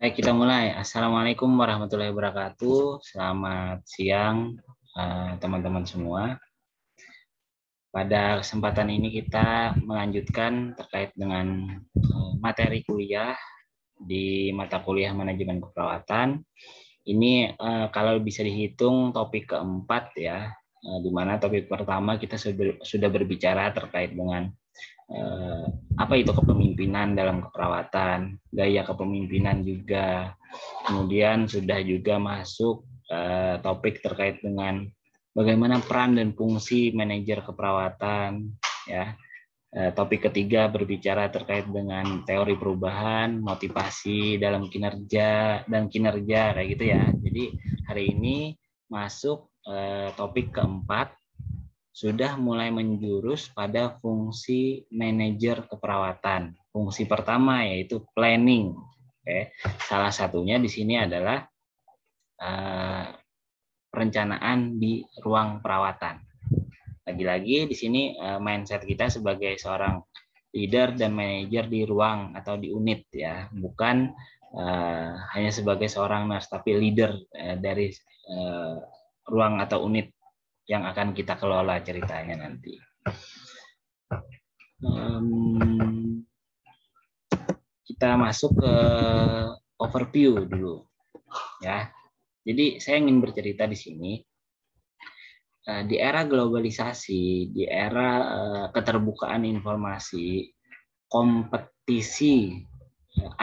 Baik, kita mulai. Assalamualaikum warahmatullahi wabarakatuh. Selamat siang, teman-teman semua. Pada kesempatan ini kita melanjutkan terkait dengan materi kuliah di mata kuliah manajemen keperawatan. Ini kalau bisa dihitung topik keempat ya, di mana topik pertama kita sudah berbicara terkait dengan apa itu kepemimpinan dalam keperawatan, gaya kepemimpinan juga. Kemudian sudah juga masuk topik terkait dengan bagaimana peran dan fungsi manajer keperawatan ya. Topik ketiga berbicara terkait dengan teori perubahan, motivasi dalam kinerja dan kinerja kayak gitu ya. Jadi hari ini masuk topik keempat, sudah mulai menjurus pada fungsi manajer keperawatan. Fungsi pertama yaitu planning. Oke. Salah satunya di sini adalah perencanaan di ruang perawatan. Lagi-lagi di sini mindset kita sebagai seorang leader dan manajer di ruang atau di unit ya, bukan hanya sebagai seorang nurse tapi leader dari ruang atau unit yang akan kita kelola ceritanya nanti. Kita masuk ke overview dulu ya. Jadi saya ingin bercerita di sini. Di era globalisasi, di era keterbukaan informasi, kompetisi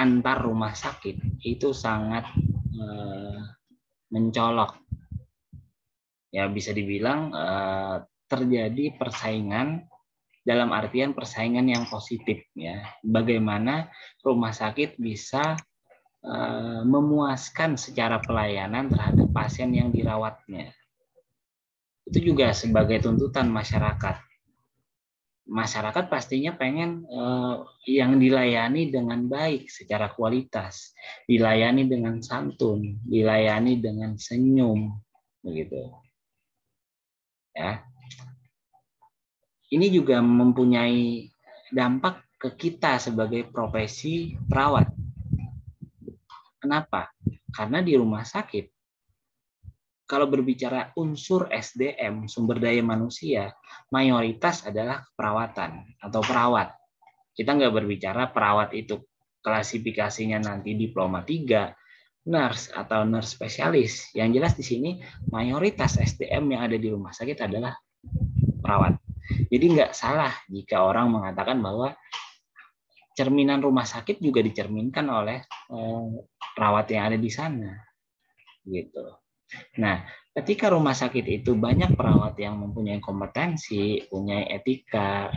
antar rumah sakit itu sangat mencolok. Ya bisa dibilang terjadi persaingan dalam artian persaingan yang positif ya. Bagaimana rumah sakit bisa memuaskan secara pelayanan terhadap pasien yang dirawatnya. Itu juga sebagai tuntutan masyarakat. Masyarakat pastinya pengen yang dilayani dengan baik secara kualitas, dilayani dengan santun, dilayani dengan senyum, begitu. Ya. Ini juga mempunyai dampak ke kita sebagai profesi perawat. Kenapa? Karena di rumah sakit, kalau berbicara unsur SDM, sumber daya manusia, mayoritas adalah perawatan atau perawat. Kita nggak berbicara perawat itu klasifikasinya nanti diploma 3, nurse atau nurse spesialis. Yang jelas di sini mayoritas SDM yang ada di rumah sakit adalah perawat. Jadi nggak salah jika orang mengatakan bahwa cerminan rumah sakit juga dicerminkan oleh perawat yang ada di sana. Gitu. Nah, ketika rumah sakit itu banyak perawat yang mempunyai kompetensi, punya etika,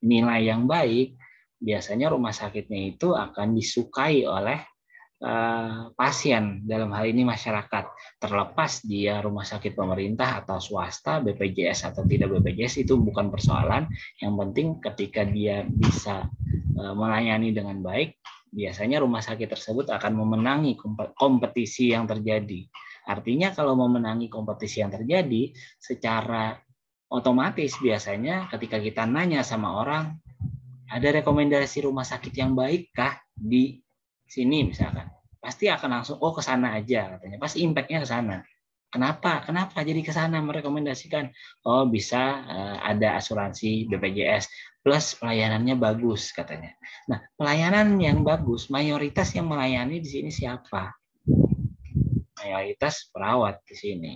nilai yang baik, biasanya rumah sakitnya itu akan disukai oleh pasien, dalam hal ini masyarakat. Terlepas dia rumah sakit pemerintah atau swasta, BPJS atau tidak BPJS, itu bukan persoalan. Yang penting ketika dia bisa melayani dengan baik, biasanya rumah sakit tersebut akan memenangi kompetisi yang terjadi. Artinya kalau memenangi kompetisi yang terjadi, secara otomatis biasanya ketika kita nanya sama orang, ada rekomendasi rumah sakit yang baik kah di sini misalkan, pasti akan langsung ke sana aja katanya, pasti impactnya ke sana. Kenapa jadi ke sana merekomendasikan? Oh bisa ada asuransi BPJS plus pelayanannya bagus katanya. Nah pelayanan yang bagus, mayoritas yang melayani di sini siapa? Mayoritas perawat di sini.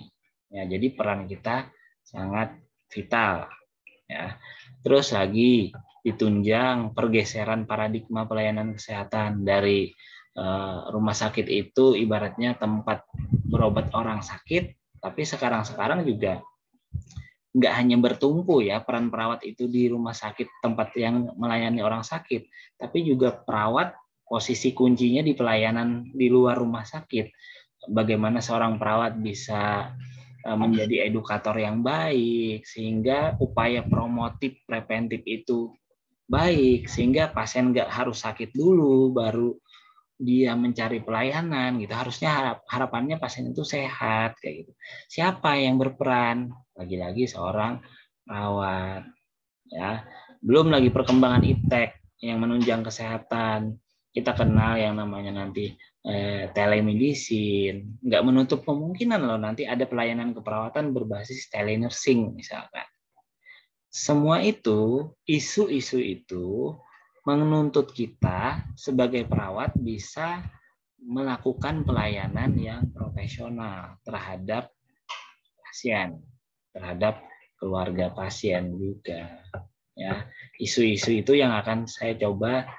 Ya, jadi peran kita sangat vital. Ya. Terus lagi ditunjang pergeseran paradigma pelayanan kesehatan dari rumah sakit itu ibaratnya tempat berobat orang sakit, tapi sekarang juga nggak hanya bertumpu ya peran perawat itu di rumah sakit tempat yang melayani orang sakit, tapi juga perawat posisi kuncinya di pelayanan di luar rumah sakit. Bagaimana seorang perawat bisa menjadi edukator yang baik sehingga upaya promotif preventif itu baik sehingga pasien nggak harus sakit dulu baru dia mencari pelayanan gitu. Harusnya harapannya pasien itu sehat kayak gitu. Siapa yang berperan? Lagi-lagi seorang perawat ya. Belum lagi perkembangan iptek yang menunjang kesehatan. kita kenal yang namanya nanti telemedicine, nggak menutup kemungkinan loh nanti ada pelayanan keperawatan berbasis telenursing misalkan. Semua itu, isu-isu itu menuntut kita sebagai perawat bisa melakukan pelayanan yang profesional terhadap pasien, terhadap keluarga pasien juga. Ya, isu-isu itu yang akan saya coba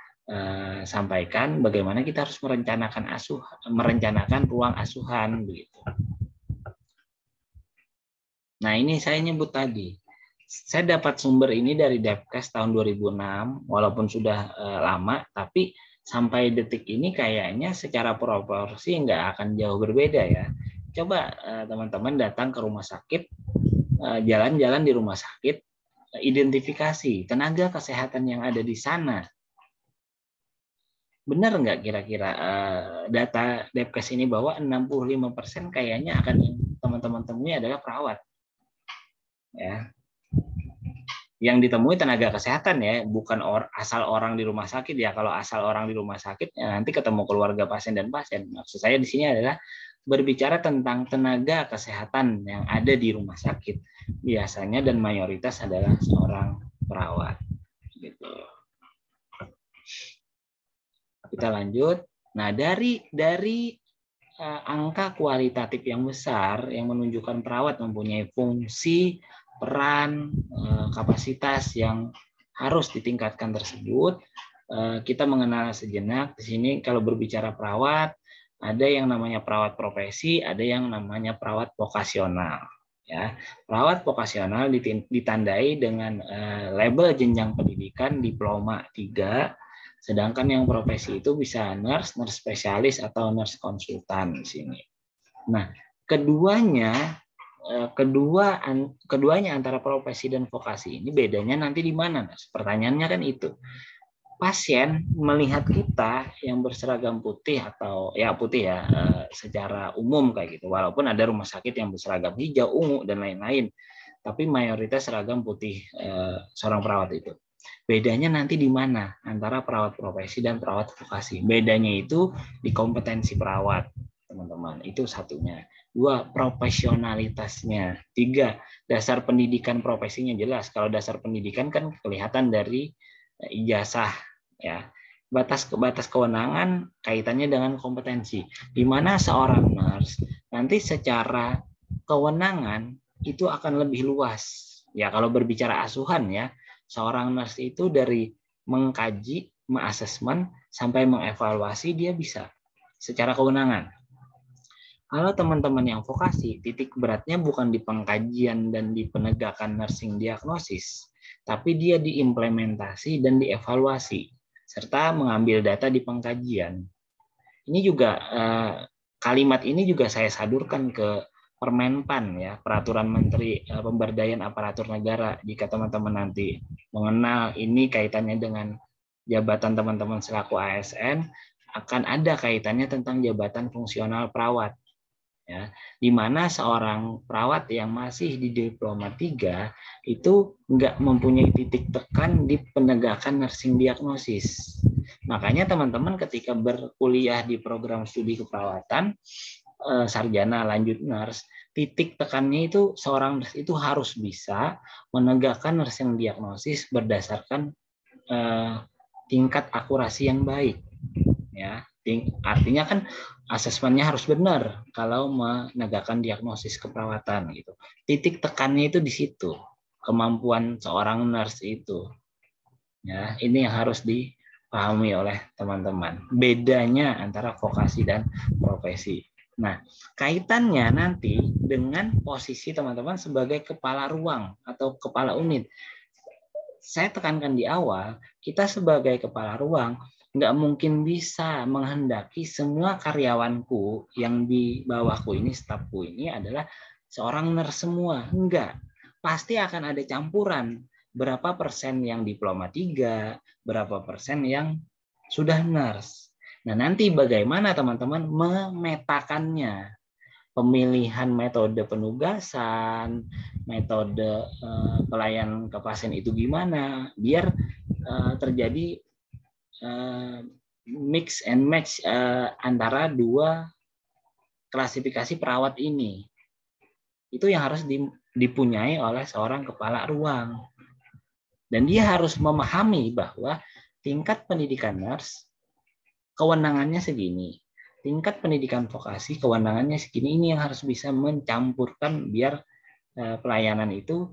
sampaikan bagaimana kita harus merencanakan ruang asuhan begitu. Nah, ini saya nyebut tadi. Saya dapat sumber ini dari Depkes tahun 2006, walaupun sudah lama, tapi sampai detik ini kayaknya secara proporsi nggak akan jauh berbeda ya. Coba teman-teman datang ke rumah sakit, jalan-jalan di rumah sakit, identifikasi tenaga kesehatan yang ada di sana. Benar nggak kira-kira data Depkes ini bahwa 65% kayaknya akan teman-teman temui adalah perawat. Ya. Yang ditemui tenaga kesehatan ya, bukan asal orang di rumah sakit ya. Kalau asal orang di rumah sakit ya nanti ketemu keluarga pasien dan pasien. Maksud saya di sini adalah berbicara tentang tenaga kesehatan yang ada di rumah sakit. Biasanya dan mayoritas adalah seorang perawat. Gitu. Kita lanjut. Nah, dari angka kualitatif yang besar yang menunjukkan perawat mempunyai fungsi, peran, kapasitas yang harus ditingkatkan tersebut, kita mengenal sejenak di sini kalau berbicara perawat, ada yang namanya perawat profesi, ada yang namanya perawat vokasional. Ya, perawat vokasional ditandai dengan label jenjang pendidikan diploma 3. Sedangkan yang profesi itu bisa nurse spesialis atau nurse konsultan di sini. Nah, keduanya antara profesi dan vokasi ini bedanya nanti di mana? Pertanyaannya kan itu. Pasien melihat kita yang berseragam putih atau ya putih ya secara umum kayak gitu. Walaupun ada rumah sakit yang berseragam hijau, ungu dan lain-lain, tapi mayoritas seragam putih seorang perawat itu. Bedanya nanti di mana antara perawat profesi dan perawat vokasi? Bedanya itu di kompetensi perawat, teman-teman. Itu satunya. 2, profesionalitasnya. 3, dasar pendidikan profesinya jelas. Kalau dasar pendidikan kan kelihatan dari ijazah, ya. Batas kewenangan kaitannya dengan kompetensi. Di mana seorang nurse nanti secara kewenangan itu akan lebih luas. Ya, kalau berbicara asuhan ya, seorang nurse itu dari mengkaji, mengasesmen, sampai mengevaluasi dia bisa secara kewenangan. Kalau teman-teman yang vokasi, titik beratnya bukan di pengkajian dan di penegakan nursing diagnosis, tapi dia diimplementasi dan dievaluasi, serta mengambil data di pengkajian. Ini juga kalimat ini juga saya sadurkan ke Permenpan ya, Peraturan Menteri Pemberdayaan Aparatur Negara. Jika teman-teman nanti mengenal ini kaitannya dengan jabatan teman-teman selaku ASN, akan ada kaitannya tentang jabatan fungsional perawat. Ya, di mana seorang perawat yang masih di diploma 3 itu nggak mempunyai titik tekan di penegakan nursing diagnosis. Makanya teman-teman ketika berkuliah di program studi keperawatan, sarjana lanjut nurse, titik tekannya itu seorang nurse itu harus bisa menegakkan nursing diagnosis berdasarkan tingkat akurasi yang baik. Ya, artinya kan asesmennya harus benar kalau menegakkan diagnosis keperawatan gitu. Titik tekannya itu di situ, kemampuan seorang nurse itu. Ya, ini yang harus dipahami oleh teman-teman. Bedanya antara vokasi dan profesi. Nah, kaitannya nanti dengan posisi teman-teman sebagai kepala ruang atau kepala unit. Saya tekankan di awal, kita sebagai kepala ruang nggak mungkin bisa menghendaki semua karyawanku yang di bawahku ini, stafku ini adalah seorang nurse semua. Enggak. Pasti akan ada campuran. Berapa persen yang diploma 3, berapa persen yang sudah nurse. Nah, nanti bagaimana teman-teman memetakannya? Pemilihan metode penugasan, metode pelayanan ke pasien itu gimana? Biar terjadi mix and match antara dua klasifikasi perawat ini. Itu yang harus dipunyai oleh seorang kepala ruang. Dan dia harus memahami bahwa tingkat pendidikan nurse kewenangannya segini. Tingkat pendidikan vokasi kewenangannya segini. Ini yang harus bisa mencampurkan biar pelayanan itu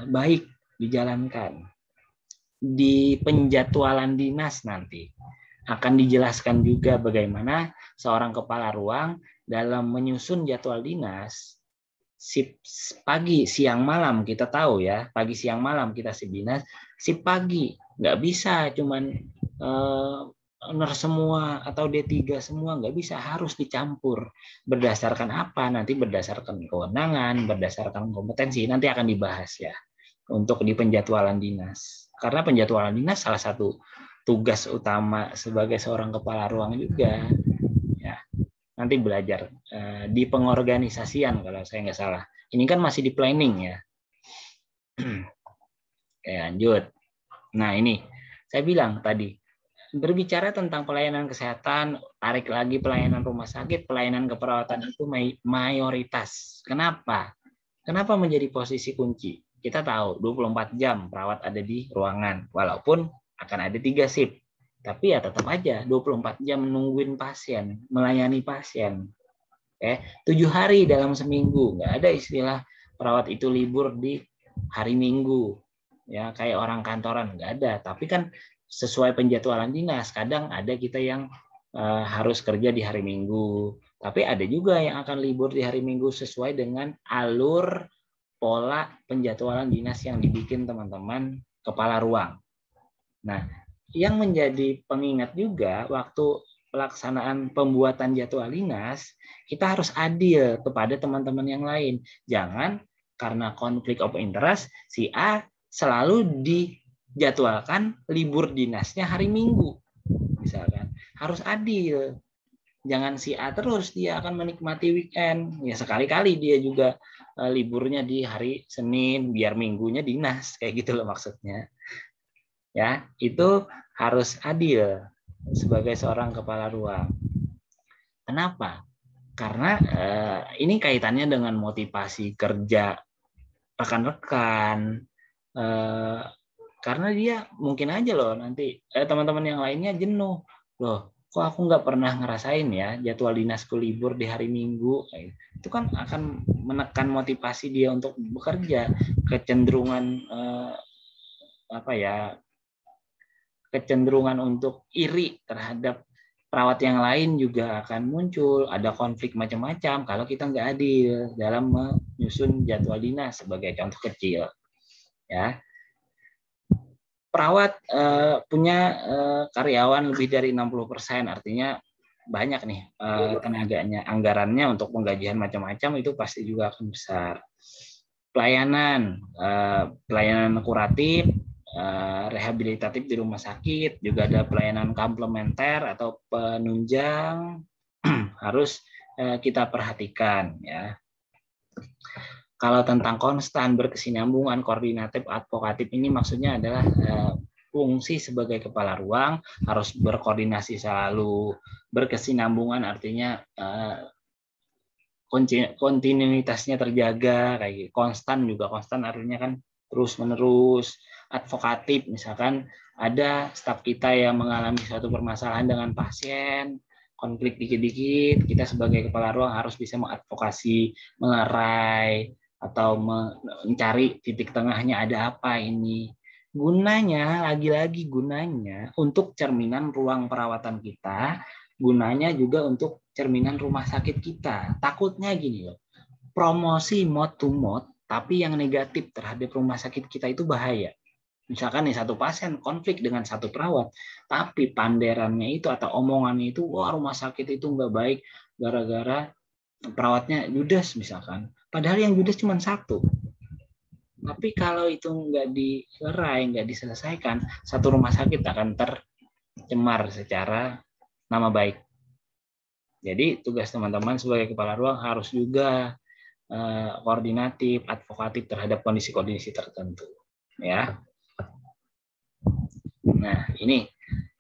baik dijalankan. Di penjadwalan dinas nanti akan dijelaskan juga bagaimana seorang kepala ruang dalam menyusun jadwal dinas, sip pagi, siang, malam kita tahu ya, pagi, siang, malam kita sip dinas, sip pagi nggak bisa cuman nurse semua atau D3 semua, nggak bisa, harus dicampur. Berdasarkan apa? Nanti berdasarkan kewenangan, berdasarkan kompetensi, nanti akan dibahas ya untuk di penjadwalan dinas. Karena penjadwalan dinas salah satu tugas utama sebagai seorang kepala ruang juga. Ya, nanti belajar di pengorganisasian kalau saya nggak salah. Ini kan masih di planning ya. Oke, lanjut. Nah ini saya bilang tadi, berbicara tentang pelayanan kesehatan, tarik lagi pelayanan rumah sakit, pelayanan keperawatan itu mayoritas. Kenapa? Kenapa menjadi posisi kunci? Kita tahu 24 jam perawat ada di ruangan, walaupun akan ada 3 shift. Tapi ya tetap aja 24 jam nungguin pasien, melayani pasien. 7 hari dalam seminggu, nggak ada istilah perawat itu libur di hari Minggu. Ya, kayak orang kantoran, nggak ada. Tapi kan sesuai penjadwalan dinas, kadang ada kita yang harus kerja di hari Minggu. Tapi ada juga yang akan libur di hari Minggu sesuai dengan alur pola penjadwalan dinas yang dibikin teman-teman kepala ruang. Nah, yang menjadi pengingat juga waktu pelaksanaan pembuatan jadwal dinas, kita harus adil kepada teman-teman yang lain. Jangan karena konflik of interest, si A selalu dijadwalkan libur dinasnya hari Minggu. Misalkan, harus adil. Jangan si A terus dia akan menikmati weekend. Ya sekali-kali dia juga liburnya di hari Senin, biar minggunya dinas, kayak gitu loh maksudnya. Ya, itu harus adil sebagai seorang kepala ruang. Kenapa? Karena ini kaitannya dengan motivasi kerja rekan-rekan. Karena dia mungkin aja loh nanti teman-teman yang lainnya jenuh. Loh, kok aku nggak pernah ngerasain ya jadwal dinasku libur di hari Minggu. Itu kan akan menekan motivasi dia untuk bekerja. Kecenderungan kecenderungan untuk iri terhadap perawat yang lain juga akan muncul. Ada konflik macam-macam kalau kita nggak adil dalam menyusun jadwal dinas sebagai contoh kecil. Ya, perawat punya karyawan lebih dari 60%, artinya banyak nih tenaganya, anggarannya untuk penggajian macam-macam itu pasti juga akan besar. Pelayanan kuratif, rehabilitatif di rumah sakit, juga ada pelayanan komplementer atau penunjang harus kita perhatikan ya. Kalau tentang konstan, berkesinambungan, koordinatif, advokatif ini maksudnya adalah fungsi sebagai kepala ruang harus berkoordinasi selalu, berkesinambungan artinya kontinuitasnya terjaga, kayak konstan juga, konstan artinya kan terus menerus. Advokatif misalkan ada staf kita yang mengalami suatu permasalahan dengan pasien, konflik dikit-dikit, kita sebagai kepala ruang harus bisa mengadvokasi, melerai atau mencari titik tengahnya, ada apa ini. Gunanya, lagi-lagi gunanya untuk cerminan ruang perawatan kita, gunanya juga untuk cerminan rumah sakit kita. Takutnya gini loh, promosi mode to mode, tapi yang negatif terhadap rumah sakit kita itu bahaya. Misalkan nih satu pasien konflik dengan satu perawat, tapi panderannya itu atau omongannya itu, wah rumah sakit itu nggak baik gara-gara perawatnya judes misalkan. Padahal yang judes cuma satu. Tapi kalau itu nggak dilerai, nggak diselesaikan, satu rumah sakit akan tercemar secara nama baik. Jadi tugas teman-teman sebagai kepala ruang harus juga koordinatif, advokatif terhadap kondisi-kondisi tertentu. Ya. Nah, ini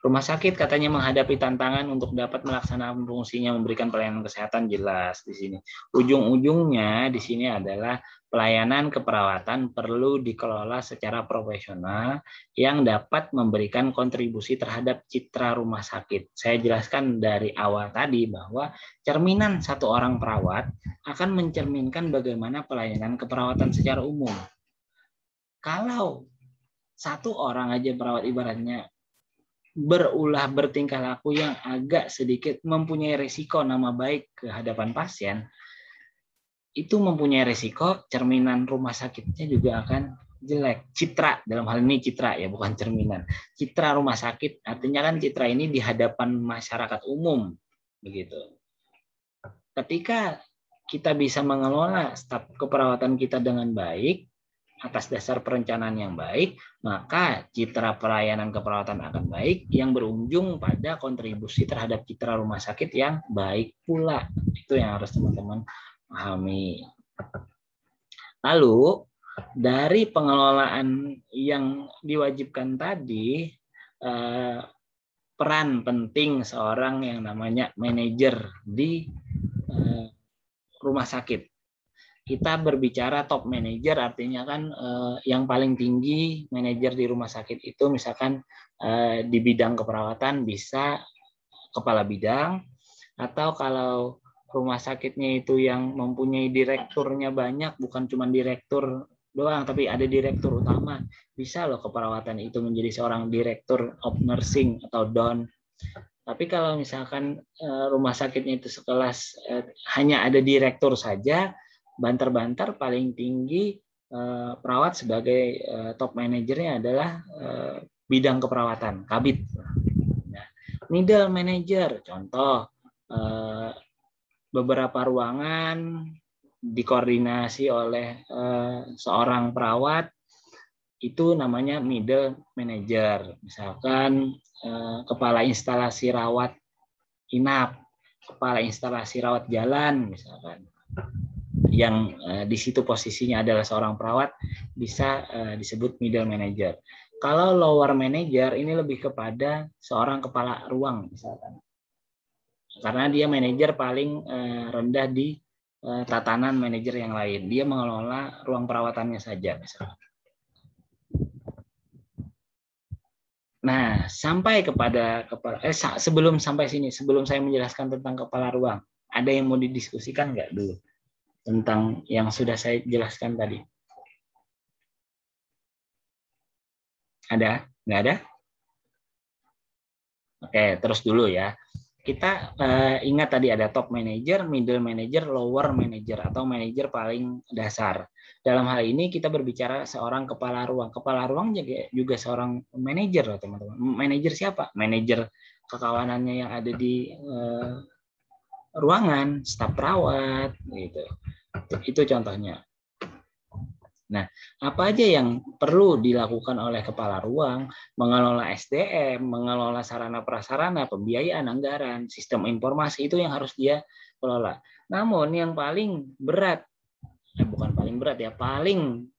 Rumah sakit katanya menghadapi tantangan untuk dapat melaksanakan fungsinya memberikan pelayanan kesehatan, jelas di sini. Ujung-ujungnya di sini adalah pelayanan keperawatan perlu dikelola secara profesional yang dapat memberikan kontribusi terhadap citra rumah sakit. Saya jelaskan dari awal tadi bahwa cerminan satu orang perawat akan mencerminkan bagaimana pelayanan keperawatan secara umum. Kalau satu orang aja perawat ibaratnya berulah bertingkah laku yang agak sedikit mempunyai risiko nama baik ke hadapan pasien, itu mempunyai risiko cerminan rumah sakitnya juga akan jelek. Citra, dalam hal ini citra ya, bukan cerminan. Citra rumah sakit, artinya kan citra ini di hadapan masyarakat umum. Begitu. Ketika kita bisa mengelola staf keperawatan kita dengan baik, atas dasar perencanaan yang baik, maka citra pelayanan keperawatan akan baik yang berujung pada kontribusi terhadap citra rumah sakit yang baik pula. Itu yang harus teman-teman pahami. Lalu dari pengelolaan yang diwajibkan tadi, peran penting seorang yang namanya manajer di rumah sakit. Kita berbicara top manager, artinya kan yang paling tinggi manajer di rumah sakit itu misalkan di bidang keperawatan bisa kepala bidang, atau kalau rumah sakitnya itu yang mempunyai direkturnya banyak, bukan cuma direktur doang tapi ada direktur utama, bisa loh keperawatan itu menjadi seorang direktur of nursing atau DON. Tapi kalau misalkan rumah sakitnya itu sekelas hanya ada direktur saja, banter-banter paling tinggi perawat sebagai top manajernya adalah bidang keperawatan, kabid. Nah, middle manager, contoh beberapa ruangan dikoordinasi oleh seorang perawat, itu namanya middle manager. Misalkan kepala instalasi rawat inap, kepala instalasi rawat jalan misalkan, yang di situ posisinya adalah seorang perawat, bisa disebut middle manager. Kalau lower manager ini lebih kepada seorang kepala ruang misalkan, karena dia manajer paling rendah di tatanan manajer yang lain. Dia mengelola ruang perawatannya saja misalkan. Nah, sampai kepada sebelum sampai sini, sebelum saya menjelaskan tentang kepala ruang, ada yang mau didiskusikan nggak dulu tentang yang sudah saya jelaskan tadi? Ada? Nggak ada? Oke, terus dulu ya. Kita ingat tadi ada top manager, middle manager, lower manager atau manager paling dasar. Dalam hal ini kita berbicara seorang kepala ruang. Kepala ruang juga seorang manajer loh teman-teman. Manajer siapa? Manajer kekawanannya yang ada di ruangan, staf perawat, gitu. Itu contohnya. Nah, apa aja yang perlu dilakukan oleh kepala ruang? Mengelola SDM, mengelola sarana prasarana, pembiayaan, anggaran, sistem informasi, itu yang harus dia kelola. Namun yang paling berat, bukan paling berat ya, paling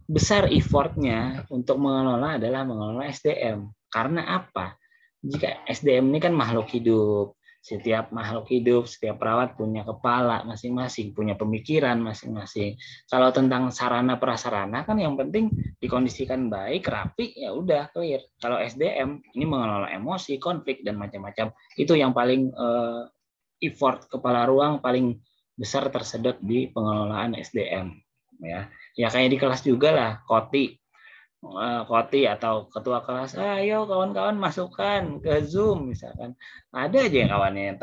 besar effortnya untuk mengelola adalah mengelola SDM. Karena apa? Jika SDM ini kan makhluk hidup, setiap makhluk hidup, setiap perawat punya kepala masing-masing, punya pemikiran masing-masing. Kalau tentang sarana prasarana kan yang penting dikondisikan baik, rapi, ya udah clear. Kalau SDM ini mengelola emosi, konflik dan macam-macam, itu yang paling effort kepala ruang paling besar tersedot di pengelolaan SDM. Ya kayak di kelas juga lah, Koti atau ketua kelas, ayo kawan-kawan masukkan ke Zoom misalkan. Ada aja yang kawannya yang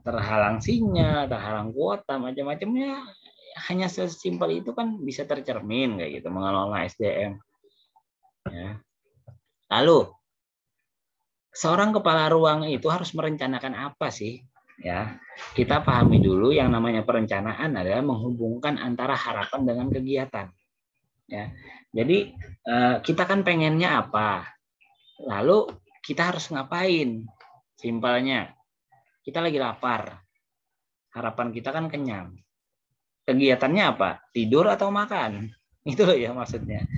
terhalang sinyal, terhalang kuota, macam-macamnya. Hanya sesimpel itu kan bisa tercermin kayak gitu mengelola SDM. Ya. Lalu seorang kepala ruang itu harus merencanakan apa sih? Ya, kita pahami dulu yang namanya perencanaan adalah menghubungkan antara harapan dengan kegiatan. Ya, jadi kita kan pengennya apa, lalu kita harus ngapain? Simpelnya, kita lagi lapar, harapan kita kan kenyang. Kegiatannya apa? Tidur atau makan? Itu loh ya maksudnya.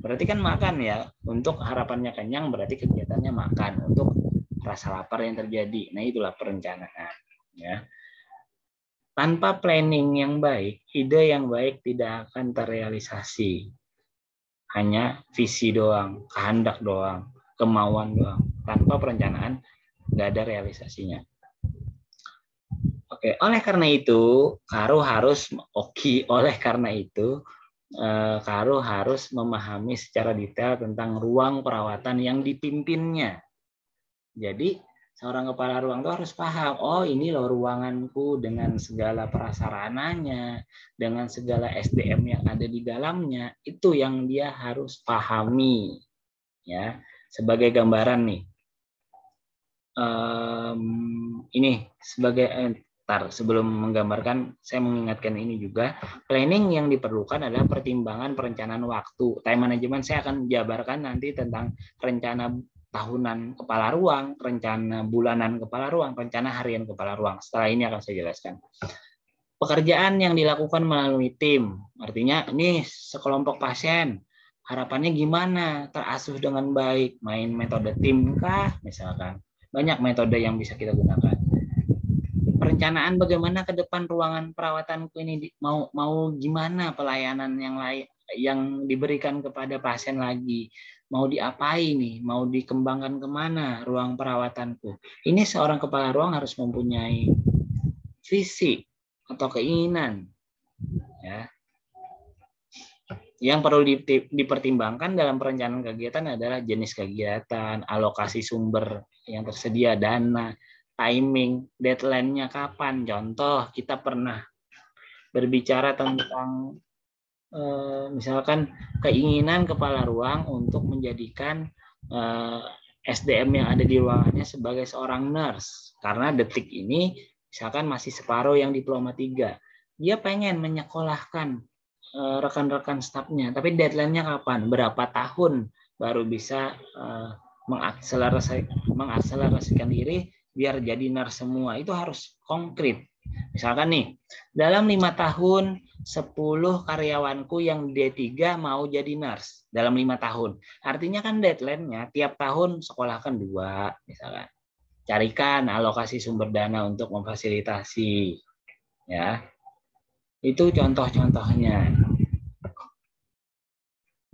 berarti kan makan ya. Untuk harapannya kenyang berarti kegiatannya makan. Untuk rasa lapar yang terjadi. Nah, itulah perencanaan. Ya. Tanpa planning yang baik, ide yang baik tidak akan terrealisasi. Hanya visi doang, kehendak doang, kemauan doang. Tanpa perencanaan, nggak ada realisasinya. Oke, oleh karena itu, Karo harus memahami secara detail tentang ruang perawatan yang dipimpinnya. Jadi, seorang kepala ruang itu harus paham, oh ini loh ruanganku dengan segala prasarananya, dengan segala SDM yang ada di dalamnya, itu yang dia harus pahami. Ya, sebagai gambaran nih, ini sebagai sebelum menggambarkan, saya mengingatkan ini juga, planning yang diperlukan adalah pertimbangan perencanaan waktu. Time management saya akan jabarkan nanti tentang rencana tahunan kepala ruang, rencana bulanan kepala ruang, rencana harian kepala ruang. Setelah ini akan saya jelaskan. Pekerjaan yang dilakukan melalui tim, artinya ini sekelompok pasien, harapannya gimana? Terasuh dengan baik, main metode tim kah? Misalkan. Banyak metode yang bisa kita gunakan. Perencanaan bagaimana ke depan ruangan perawatanku ini mau gimana pelayanan yang lain yang diberikan kepada pasien lagi, mau diapain nih, mau dikembangkan kemana ruang perawatanku. Ini seorang kepala ruang harus mempunyai visi atau keinginan, ya. Yang perlu dipertimbangkan dalam perencanaan kegiatan adalah jenis kegiatan, alokasi sumber yang tersedia, dana, timing, deadline-nya kapan. Contoh, kita pernah berbicara tentang misalkan keinginan kepala ruang untuk menjadikan SDM yang ada di ruangannya sebagai seorang nurse. Karena detik ini misalkan masih separuh yang diploma 3. Dia pengen menyekolahkan rekan-rekan stafnya, tapi deadline-nya kapan? Berapa tahun baru bisa mengakselerasikan diri biar jadi nurse semua. Itu harus konkret. Misalkan nih, dalam 5 tahun 10 karyawanku yang D3 mau jadi nurse dalam 5 tahun. Artinya kan deadline-nya tiap tahun sekolahkan 2 misalkan. Carikan alokasi sumber dana untuk memfasilitasi, ya. Itu contoh-contohnya.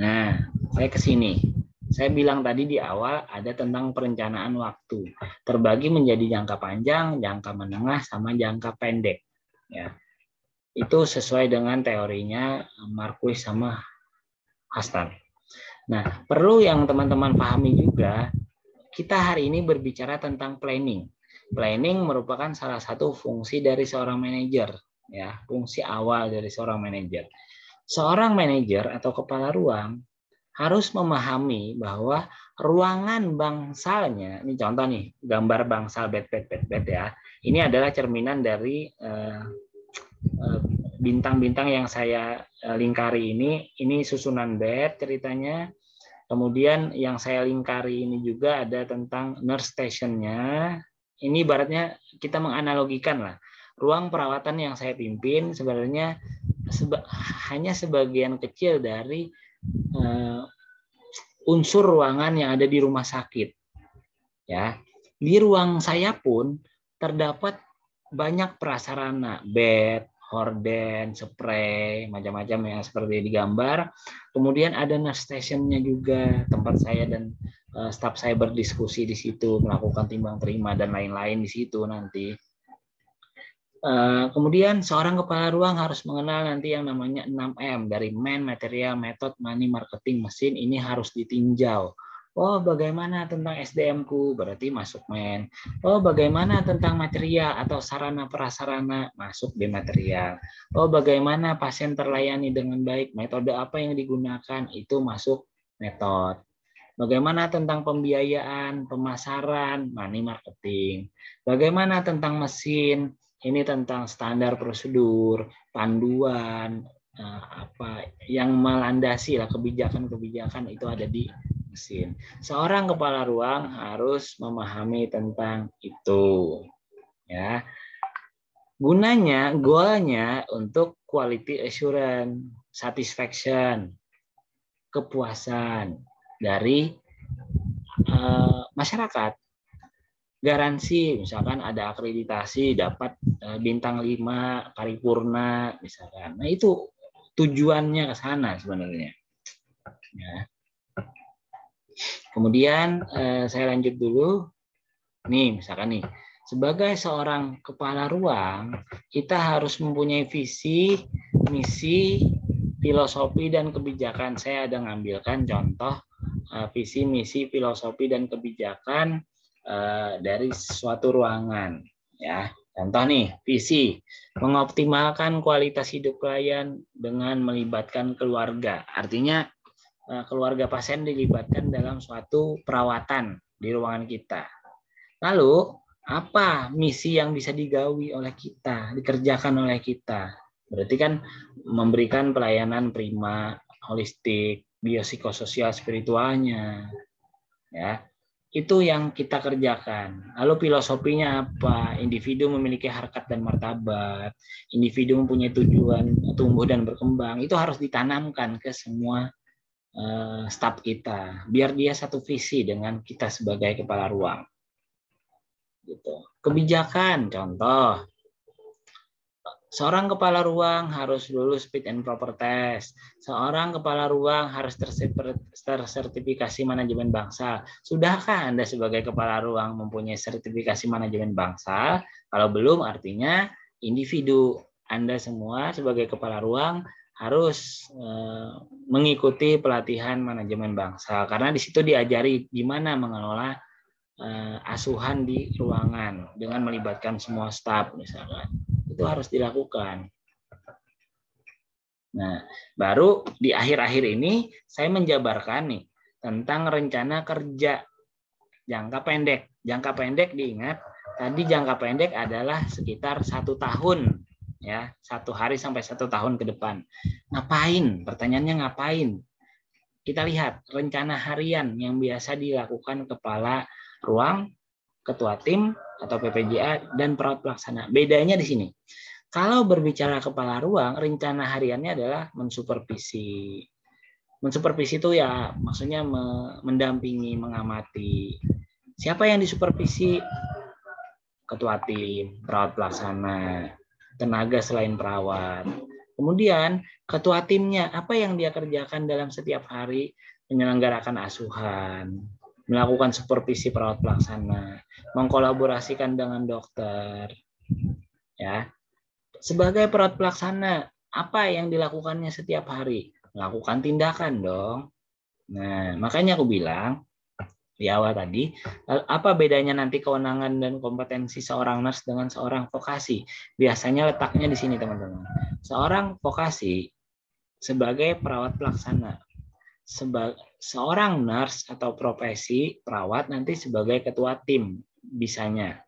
Nah, saya ke sini. Saya bilang tadi di awal ada tentang perencanaan waktu. Terbagi menjadi jangka panjang, jangka menengah, sama jangka pendek. Ya. Itu sesuai dengan teorinya Marquis sama Hastan. Nah, perlu yang teman-teman pahami juga, kita hari ini berbicara tentang planning. Planning merupakan salah satu fungsi dari seorang manajer. Ya, fungsi awal dari seorang manajer. Seorang manajer atau kepala ruang harus memahami bahwa ruangan bangsalnya, ini contoh nih, gambar bangsal bed ya. Ini adalah cerminan dari bintang-bintang yang saya lingkari ini susunan bed ceritanya. Kemudian yang saya lingkari ini juga ada tentang nurse station-nya. Ini ibaratnya kita menganalogikan lah. Ruang perawatan yang saya pimpin sebenarnya hanya sebagian kecil dari unsur ruangan yang ada di rumah sakit. Ya, di ruang saya pun terdapat banyak prasarana, bed, horden, spray, macam-macam yang seperti digambar. Kemudian ada nurse station-nya juga, tempat saya dan staf saya berdiskusi di situ, melakukan timbang terima dan lain-lain di situ nanti. Kemudian seorang kepala ruang harus mengenal nanti yang namanya 6M, dari man, material, method, money, marketing, mesin. Ini harus ditinjau. Oh, bagaimana tentang SDM-ku? Berarti masuk man. Oh, bagaimana tentang material atau sarana prasarana? Masuk di material. Oh, bagaimana pasien terlayani dengan baik? Metode apa yang digunakan? Itu masuk metode. Bagaimana tentang pembiayaan, pemasaran, money, marketing? Bagaimana tentang mesin? Ini tentang standar prosedur, panduan, apa yang melandasi lah kebijakan-kebijakan itu ada di mesin. Seorang kepala ruang harus memahami tentang itu, ya. Gunanya, goalnya untuk quality assurance, satisfaction. kepuasan dari masyarakat. Garansi, misalkan ada akreditasi, dapat bintang 5, paripurna, misalkan. Nah, itu tujuannya ke sana sebenarnya. Ya. Kemudian saya lanjut dulu. Nih, misalkan nih, sebagai seorang kepala ruang, kita harus mempunyai visi, misi, filosofi, dan kebijakan. Saya ada ngambilkan contoh visi, misi, filosofi, dan kebijakan dari suatu ruangan. Ya, contoh nih, visi, mengoptimalkan kualitas hidup klien dengan melibatkan keluarga. Artinya keluarga pasien dilibatkan dalam suatu perawatan di ruangan kita. Lalu, apa misi yang bisa digawi oleh kita, dikerjakan oleh kita? Berarti kan memberikan pelayanan prima, holistik, biopsikososial spiritualnya. Ya, itu yang kita kerjakan. Lalu filosofinya apa? Individu memiliki harkat dan martabat. Individu mempunyai tujuan tumbuh dan berkembang. Itu harus ditanamkan ke semua staf kita, biar dia satu visi dengan kita sebagai kepala ruang. Gitu. Kebijakan, contoh, seorang kepala ruang harus lulus fit and proper test. Seorang kepala ruang harus tersertifikasi manajemen bangsal. Sudahkah Anda sebagai kepala ruang mempunyai sertifikasi manajemen bangsal? Kalau belum, artinya individu Anda semua sebagai kepala ruang harus mengikuti pelatihan manajemen bangsal. Karena di situ diajari gimana mengelola asuhan di ruangan dengan melibatkan semua staf misalkan. Itu harus dilakukan. Nah, baru di akhir-akhir ini saya menjabarkan nih tentang rencana kerja jangka pendek. Jangka pendek diingat, tadi jangka pendek adalah sekitar 1 tahun, ya, 1 hari sampai 1 tahun ke depan. Ngapain? Pertanyaannya ngapain? Kita lihat rencana harian yang biasa dilakukan kepala ruang, ketua tim atau PPJA, dan perawat pelaksana. Bedanya di sini. Kalau berbicara kepala ruang, rencana hariannya adalah mensupervisi. Mensupervisi itu ya maksudnya mendampingi, mengamati. Siapa yang disupervisi? Ketua tim, perawat pelaksana, tenaga selain perawat. Kemudian ketua timnya, apa yang dia kerjakan dalam setiap hari? Menyelenggarakan asuhan, melakukan supervisi perawat pelaksana, mengkolaborasikan dengan dokter. Ya. Sebagai perawat pelaksana, apa yang dilakukannya setiap hari? Melakukan tindakan dong. Nah, makanya aku bilang di awal tadi, apa bedanya nanti kewenangan dan kompetensi seorang nurse dengan seorang vokasi? Biasanya letaknya di sini, teman-teman. Seorang vokasi sebagai perawat pelaksana, seorang nurse atau profesi perawat nanti sebagai ketua tim bisanya.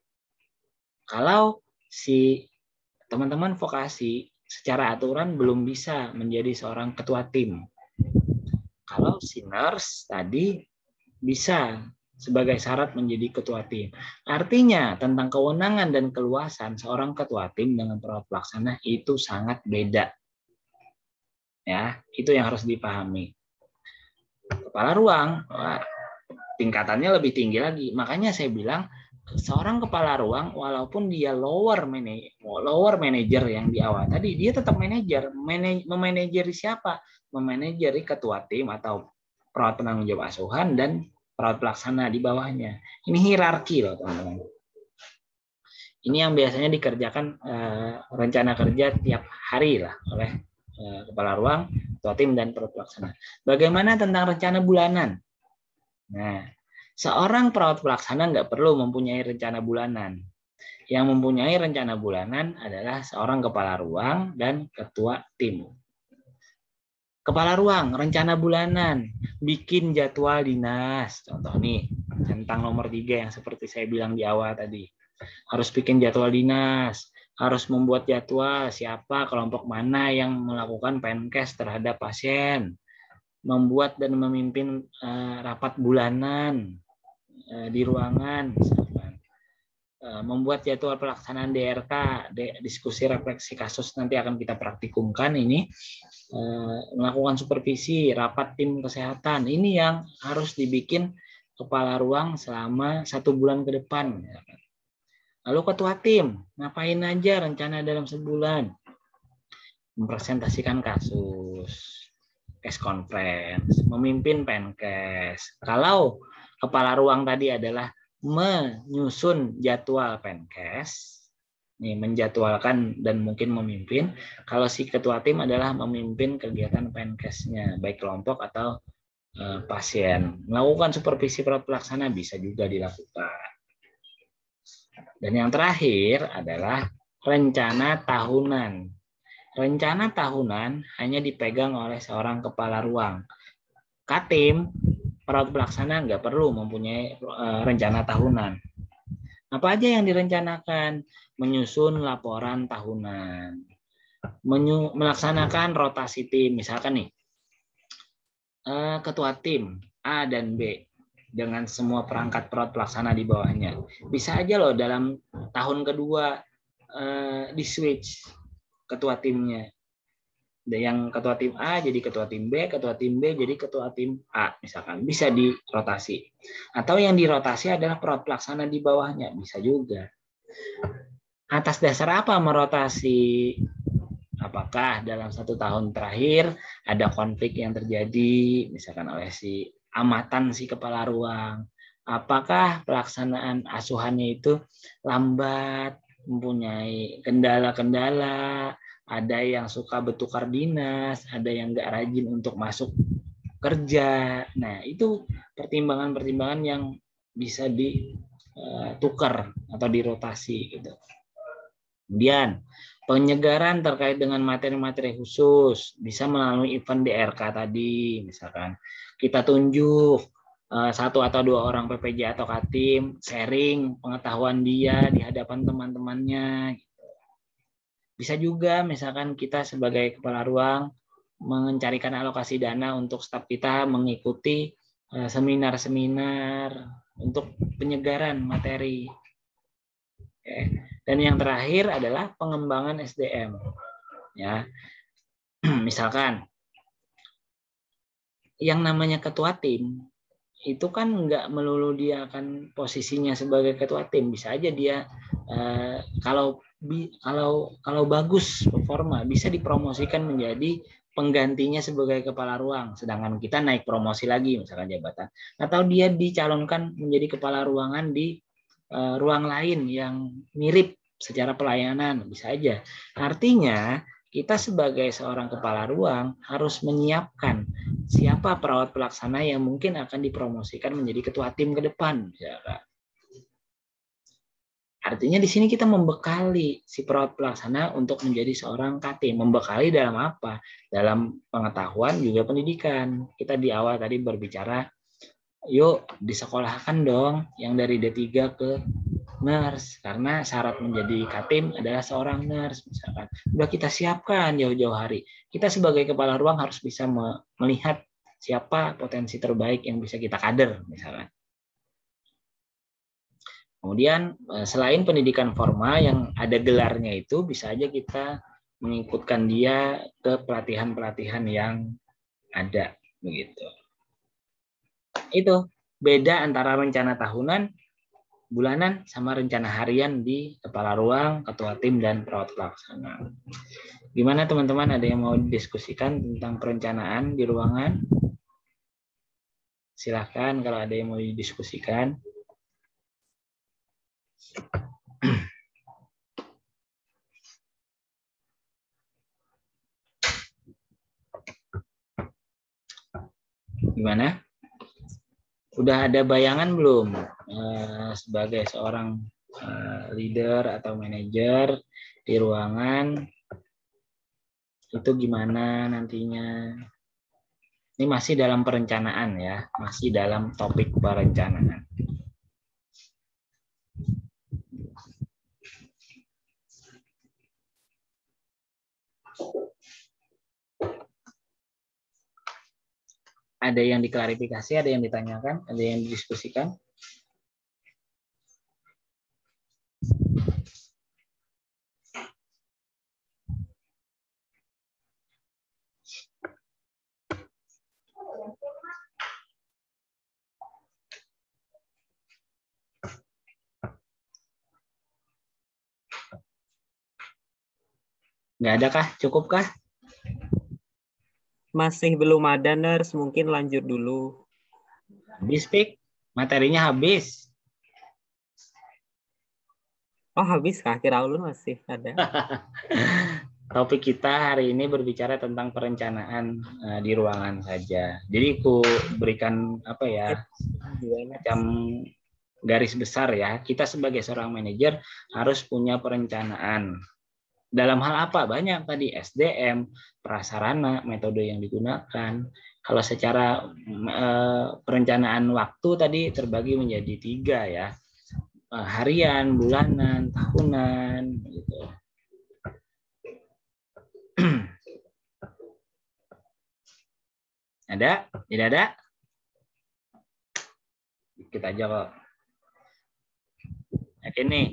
Kalau si teman-teman vokasi secara aturan belum bisa menjadi seorang ketua tim. Kalau si nurse tadi bisa sebagai syarat menjadi ketua tim. Artinya tentang kewenangan dan keluasan seorang ketua tim dengan perawat pelaksana itu sangat beda. Ya, itu yang harus dipahami. Kepala ruang tingkatannya lebih tinggi lagi. Makanya saya bilang seorang kepala ruang walaupun dia lower manager yang di awal tadi, dia tetap manajer. Memanajeri siapa? Memanajeri ketua tim atau perawat penanggung jawab asuhan dan perawat pelaksana di bawahnya. Ini hierarki loh, teman-teman. Ini yang biasanya dikerjakan rencana kerja tiap hari lah oleh kepala ruang, ketua tim, dan perawat pelaksana. Bagaimana tentang rencana bulanan? Nah, seorang perawat pelaksana nggak perlu mempunyai rencana bulanan. Yang mempunyai rencana bulanan adalah seorang kepala ruang dan ketua tim. Kepala ruang, rencana bulanan, bikin jadwal dinas. Contoh nih, tentang nomor 3 yang seperti saya bilang di awal tadi. Harus bikin jadwal dinas, harus membuat jadwal siapa, kelompok mana yang melakukan PNKes terhadap pasien, membuat dan memimpin rapat bulanan di ruangan, misalkan. membuat jadwal pelaksanaan DRK, diskusi refleksi kasus, nanti akan kita praktikumkan ini, melakukan supervisi, rapat tim kesehatan, ini yang harus dibikin kepala ruang selama 1 bulan ke depan. Lalu ketua tim, ngapain aja rencana dalam sebulan? Mempresentasikan kasus, case conference, memimpin penkes. Kalau kepala ruang tadi adalah menyusun jadwal penkes, nih menjadwalkan dan mungkin memimpin. Kalau si ketua tim adalah memimpin kegiatan penkesnya, baik kelompok atau pasien. Melakukan supervisi perawat pelaksana bisa juga dilakukan. Dan yang terakhir adalah rencana tahunan. Rencana tahunan hanya dipegang oleh seorang kepala ruang. Katim, perawat pelaksana nggak perlu mempunyai rencana tahunan. Apa aja yang direncanakan? Menyusun laporan tahunan, melaksanakan rotasi tim. Misalkan nih, ketua tim A dan B dengan semua perangkat perawat pelaksana di bawahnya. Bisa aja loh dalam tahun kedua di switch ketua timnya. Yang ketua tim A jadi ketua tim B, ketua tim B jadi ketua tim A, misalkan. Bisa dirotasi. Atau yang dirotasi adalah perawat pelaksana di bawahnya, bisa juga. Atas dasar apa merotasi? Apakah dalam 1 tahun terakhir ada konflik yang terjadi, misalkan oleh si amatan si kepala ruang? Apakah pelaksanaan asuhannya itu lambat, mempunyai kendala-kendala, ada yang suka bertukar dinas, ada yang nggak rajin untuk masuk kerja. Nah, itu pertimbangan-pertimbangan yang bisa ditukar atau dirotasi gitu. Kemudian, penyegaran terkait dengan materi-materi khusus bisa melalui event DRK tadi, misalkan kita tunjuk 1 atau 2 orang PPJ atau Katim sharing pengetahuan dia di hadapan teman-temannya. Bisa juga misalkan kita sebagai kepala ruang mencarikan alokasi dana untuk staf kita mengikuti seminar-seminar untuk penyegaran materi. Dan yang terakhir adalah pengembangan SDM. Ya, misalkan yang namanya ketua tim itu kan nggak melulu dia akan posisinya sebagai ketua tim, bisa aja dia kalau bagus performa bisa dipromosikan menjadi penggantinya sebagai kepala ruang, sedangkan kita naik promosi lagi misalkan jabatan, atau dia dicalonkan menjadi kepala ruangan di ruang lain yang mirip secara pelayanan, bisa aja. Artinya kita sebagai seorang kepala ruang harus menyiapkan siapa perawat pelaksana yang mungkin akan dipromosikan menjadi ketua tim ke depan. Artinya di sini kita membekali si perawat pelaksana untuk menjadi seorang Katim. Membekali dalam apa? Dalam pengetahuan juga pendidikan. Kita di awal tadi berbicara, yuk disekolahkan dong yang dari D3 ke nurse, karena syarat menjadi Katim adalah seorang nurse misalkan. Udah kita siapkan jauh-jauh hari. Kita sebagai kepala ruang harus bisa melihat siapa potensi terbaik yang bisa kita kader misalkan. Kemudian selain pendidikan formal yang ada gelarnya itu, bisa aja kita mengikutkan dia ke pelatihan-pelatihan yang ada begitu. Itu beda antara rencana tahunan, bulanan sama rencana harian di kepala ruang, ketua tim, dan perawat pelaksana. Gimana teman-teman, ada yang mau didiskusikan tentang perencanaan di ruangan? Silahkan kalau ada yang mau didiskusikan. Gimana? Udah ada bayangan belum sebagai seorang leader atau manajer di ruangan itu gimana nantinya? Ini masih dalam perencanaan ya, masih dalam topik perencanaan. Ada yang diklarifikasi, ada yang ditanyakan, ada yang didiskusikan? Nggak ada kah? Cukup kah? Masih belum ada, Ners. Mungkin lanjut dulu. Habis, Pik? Materinya habis. Oh, habis kah? Kira ulun masih ada. Topik kita hari ini berbicara tentang perencanaan di ruangan saja. Jadi aku berikan apa ya, macam garis besar ya. Kita sebagai seorang manajer harus punya perencanaan. Dalam hal apa? Banyak tadi, SDM, prasarana, metode yang digunakan. Kalau secara perencanaan waktu tadi terbagi menjadi 3 ya. Harian, bulanan, tahunan gitu. Ada? Tidak ada? Dikit aja kok. Yakin nih?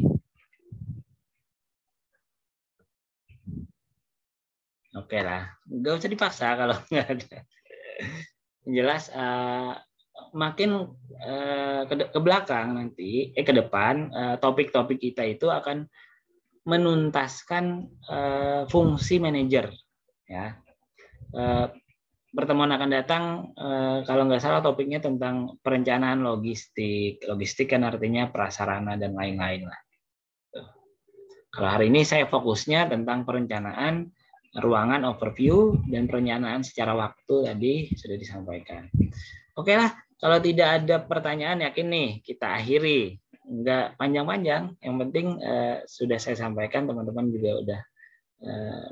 Oke lah. Nggak usah dipaksa kalau nggak ada. Yang jelas makin ke belakang nanti, ke depan, topik-topik kita itu akan menuntaskan fungsi manajer. Ya. Pertemuan akan datang, kalau nggak salah topiknya tentang perencanaan logistik. Logistik kan artinya prasarana dan lain-lain lah. Kalau hari ini saya fokusnya tentang perencanaan ruangan overview dan perencanaan secara waktu tadi sudah disampaikan. Oke lah, kalau tidak ada pertanyaan yakin nih kita akhiri. Nggak panjang-panjang, yang penting sudah saya sampaikan, teman-teman juga udah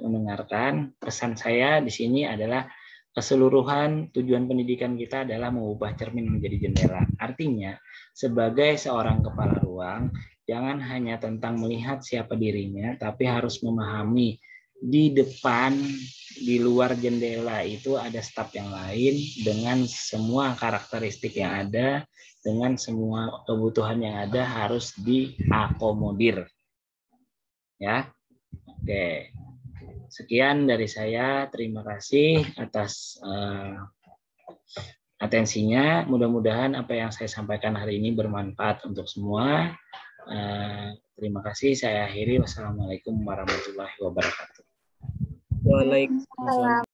mendengarkan. Pesan saya di sini adalah keseluruhan tujuan pendidikan kita adalah mengubah cermin menjadi jendela. Artinya, sebagai seorang kepala ruang, jangan hanya tentang melihat siapa dirinya, tapi harus memahami di depan, di luar jendela itu ada staf yang lain dengan semua karakteristik yang ada, dengan semua kebutuhan yang ada harus diakomodir. Ya, oke. Sekian dari saya, terima kasih atas atensinya. Mudah-mudahan apa yang saya sampaikan hari ini bermanfaat untuk semua. Terima kasih, saya akhiri. Wassalamualaikum warahmatullahi wabarakatuh. Waalaikumsalam.